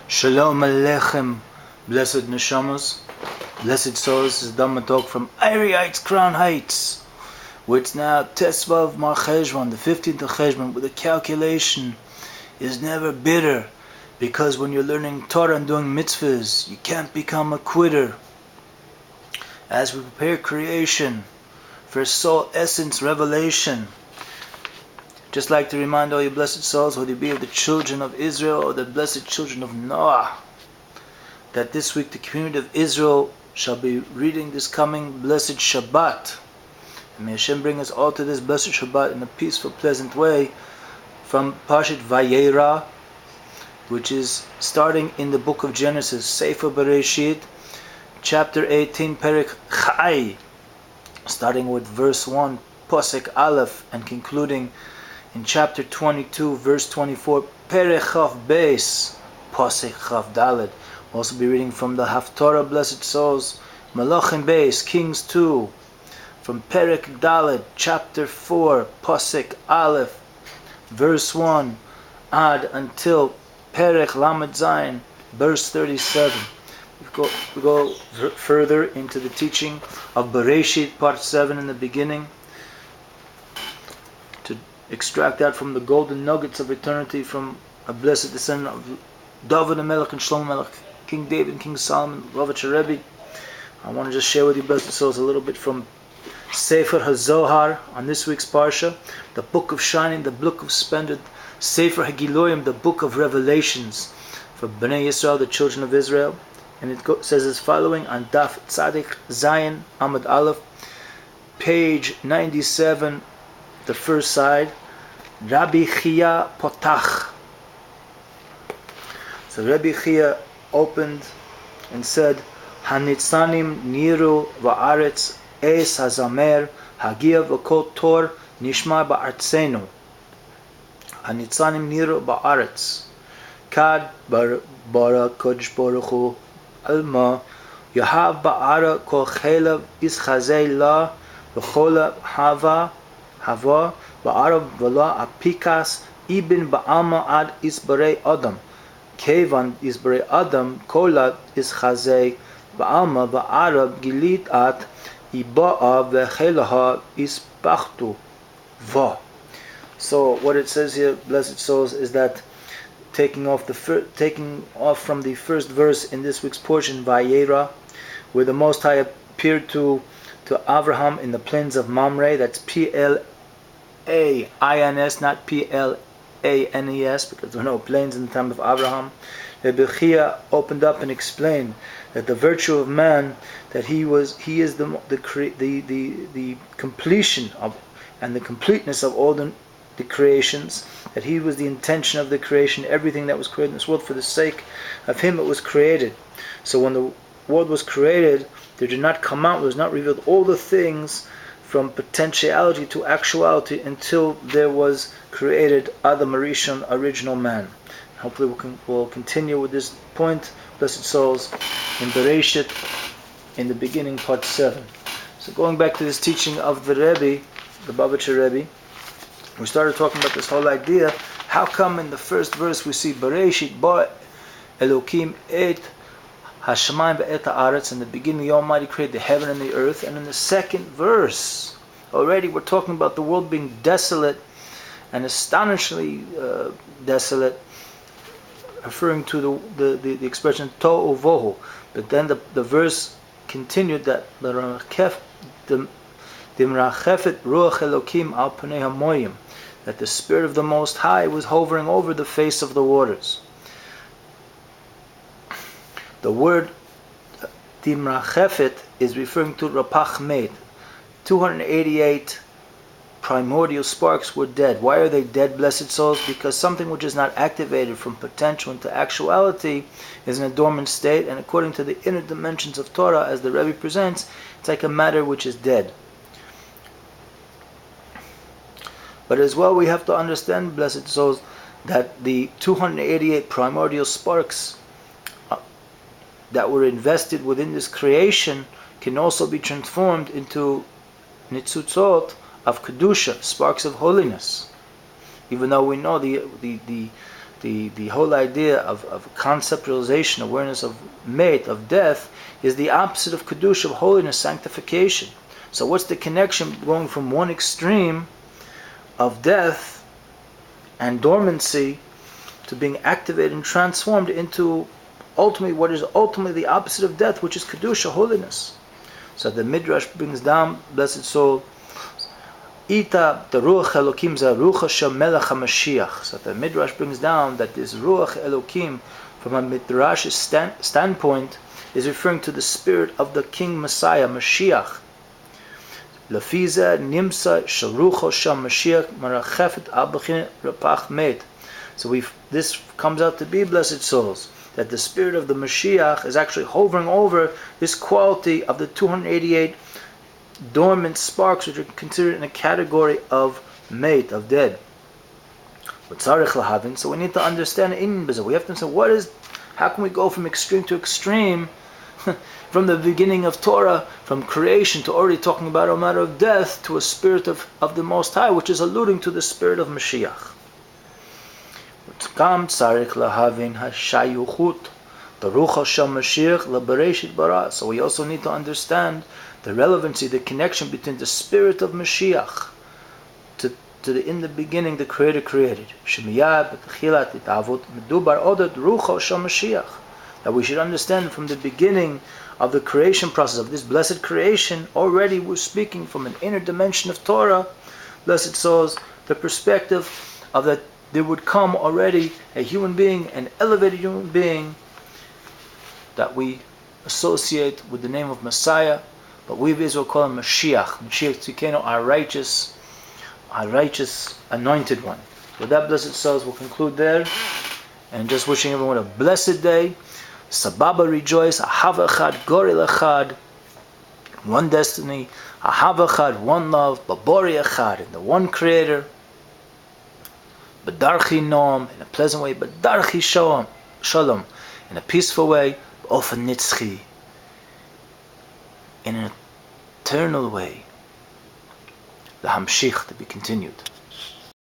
Shalom Aleichem, blessed neshamas, blessed souls. This is Dhamma talk from Irie Heights, Crown Heights, where it's now Tesvav Mar Cheshvan, the 15th of Cheshvan, where the calculation is never bitter, because when you're learning Torah and doing mitzvahs, you can't become a quitter. As we prepare creation for soul essence revelation, just like to remind all you blessed souls, whether you be of the children of Israel or the blessed children of Noah, that this week the community of Israel shall be reading this coming blessed Shabbat. And may Hashem bring us all to this blessed Shabbat in a peaceful, pleasant way, from Parshat Vayera, which is starting in the book of Genesis, Sefer Bereshit, chapter 18, Perek Chai, starting with verse 1, Posek Aleph, and concluding in chapter 22, verse 24, Perek Chaf Beis, Posek Chaf Dalet. We'll also be reading from the Haftorah, blessed souls, Malachim Beis, Kings 2, from Perek Dalet, chapter 4, Posek Aleph, verse 1, Ad until Perek Lamed Zayin, verse 37. We go further into the teaching of Bereshit, part 7 in the beginning, to extract that from the golden nuggets of eternity from a blessed descendant of David HaMelech and Shlomo Melech, King David and King Solomon, Messiah-Aryeh. I want to just share with you, blessed souls, a little bit from Sefer HaZohar on this week's Parsha, the book of shining, the book of splendor, Sefer HaGiloyim, the book of revelations for Bnei Yisrael, the children of Israel. And it says as following on Daf Tzadik Zayin Amud Aleph, page 97, the first side, Rabbi Chia Potach. So Rabbi Chia opened and said, Hanitzanim niru va'aretz es hazamer hagia v'kol tor nishma ba'artzenu. Hanitzanim niru ba'aretz kad bara kodesh baruch hu alma yahav ba'ara kol chelav ischazei la v'chola hava ba'ara v'la apikas ibn ba'alma ad isbarei adam kevan isbarei adam kolat ischazei ba'alma ba'ara gilit at iba'a v'chelaha ispachtu va. So what it says here, blessed souls, is that taking off from the first verse in this week's portion, Vayera, where the Most High appeared to Avraham in the plains of Mamre. That's P-L-A-I-N-S, not P-L-A-N-E-S, because there were no plains in the time of Avraham. Rabbi Chia opened up and explained that the virtue of man, that he is the completion of and the completeness of all the creations, that he was the intention of the creation, everything that was created in this world, for the sake of him it was created. So when the world was created, there did not come out, there was not revealed all the things from potentiality to actuality until there was created Adam Arishon, original man. Hopefully we'll continue with this point, blessed souls, in Bereshit, in the beginning, part 7. So going back to this teaching of the Rebbe, the Messiah-Aryeh, we started talking about this whole idea. How come in the first verse we see Bereshit ba Elokim et Hashemayim ve'et haaretz, in the beginning the Almighty created the heaven and the earth, and in the second verse already we're talking about the world being desolate and astonishingly desolate, referring to the expression to'u vohu. But then the verse continued that Dimrachefet ruach Elokim al panei hamoyim, that the Spirit of the Most High was hovering over the face of the waters. The word Dimrachefet is referring to Rapach Med. 288 primordial sparks were dead. Why are they dead, blessed souls? Because something which is not activated from potential into actuality is in a dormant state, and according to the inner dimensions of Torah, as the Rebbe presents, it's like a matter which is dead. But as well, we have to understand, blessed souls, that the 288 primordial sparks that were invested within this creation can also be transformed into nitzutzot of kedusha, sparks of holiness. Even though we know the the whole idea of conceptualization, awareness of mate, of death, is the opposite of kedusha, of holiness, sanctification. So what's the connection going from one extreme of death and dormancy to being activated and transformed into ultimately what is ultimately the opposite of death, which is kedusha, holiness? So the Midrash brings down, blessed soul, Ita, the Ruach Elokim, the Ruach Shel Melech HaMashiach. So the Midrash brings down that this Ruach Elokim, from a Midrashish standpoint, is referring to the spirit of the King Messiah, Mashiach. Lefiza Nimsa Shel Ruach Shel Mashiach Marachefet Al B'chin Rapach Met. So this comes out to be, blessed souls, that the spirit of the Mashiach is actually hovering over this quality of the 288 dormant sparks, which are considered in a category of mate, of dead. So we need to understand we have to say, how can we go from extreme to extreme, from the beginning of Torah, from creation to already talking about a matter of death, to a spirit of the Most High, which is alluding to the spirit of Mashiach. So we also need to understand the relevancy, the connection between the spirit of Mashiach in the beginning the Creator created. That we should understand from the beginning of the creation process, of this blessed creation, already we're speaking from an inner dimension of Torah, blessed souls, the perspective of that there would come already a human being, an elevated human being, that we associate with the name of Messiah, but we of Israel call him Mashiach. Mashiach Tzidkenu, our righteous anointed one. With that, blessed souls, we'll conclude there, and just wishing everyone a blessed day. Sababa, rejoice. Ahava Echad, Gorel Echad, one destiny. Ahava Echad, one love. Babori Echad, and the one Creator. B'darchi Noam, in a pleasant way. B'darchi Shalom, in a peaceful way. B'ofen Nitzchi, in an eternal way. The Hamshich, to be continued.